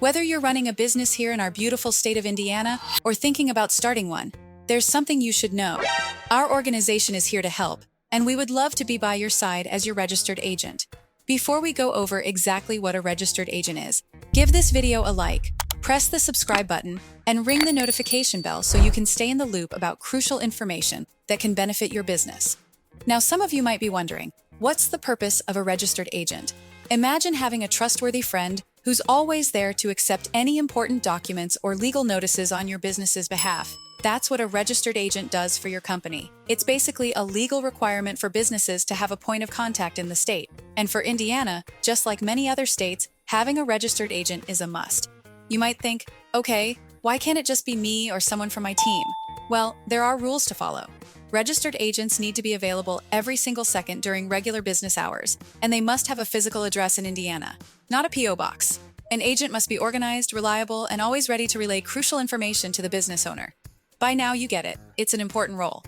Whether you're running a business here in our beautiful state of Indiana or thinking about starting one, there's something you should know. Our organization is here to help, and we would love to be by your side as your registered agent. Before we go over exactly what a registered agent is, give this video a like, press the subscribe button, and ring the notification bell so you can stay in the loop about crucial information that can benefit your business. Now, some of you might be wondering, what's the purpose of a registered agent? Imagine having a trustworthy friend who's always there to accept any important documents or legal notices on your business's behalf. That's what a registered agent does for your company. It's basically a legal requirement for businesses to have a point of contact in the state. And for Indiana, just like many other states, having a registered agent is a must. You might think, okay, why can't it just be me or someone from my team? Well, there are rules to follow. Registered agents need to be available every single second during regular business hours, and they must have a physical address in Indiana, not a P.O. box. An agent must be organized, reliable, and always ready to relay crucial information to the business owner. By now, you get it. It's an important role.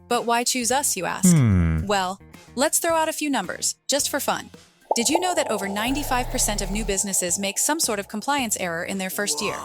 But why choose us, you ask? Well, let's throw out a few numbers, just for fun. Did you know that over 95% of new businesses make some sort of compliance error in their first year?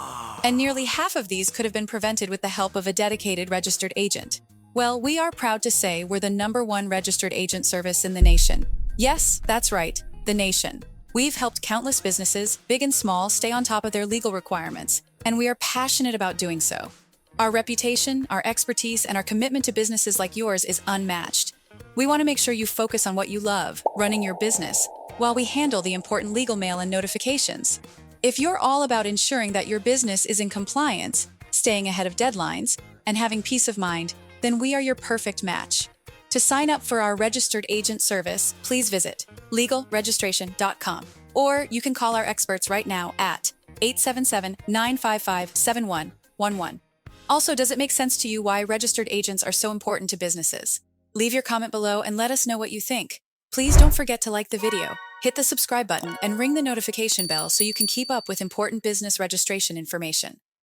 And nearly half of these could have been prevented with the help of a dedicated registered agent. Well, we are proud to say we're the #1 registered agent service in the nation. Yes, that's right, the nation. We've helped countless businesses, big and small, stay on top of their legal requirements, and we are passionate about doing so. Our reputation, our expertise, and our commitment to businesses like yours is unmatched. We want to make sure you focus on what you love, running your business, while we handle the important legal mail and notifications. If you're all about ensuring that your business is in compliance, staying ahead of deadlines, and having peace of mind, then we are your perfect match. To sign up for our registered agent service, please visit legalregistration.com, or you can call our experts right now at 877-955-7111. Also, does it make sense to you why registered agents are so important to businesses? Leave your comment below and let us know what you think. Please don't forget to like the video, hit the subscribe button, and ring the notification bell so you can keep up with important business registration information.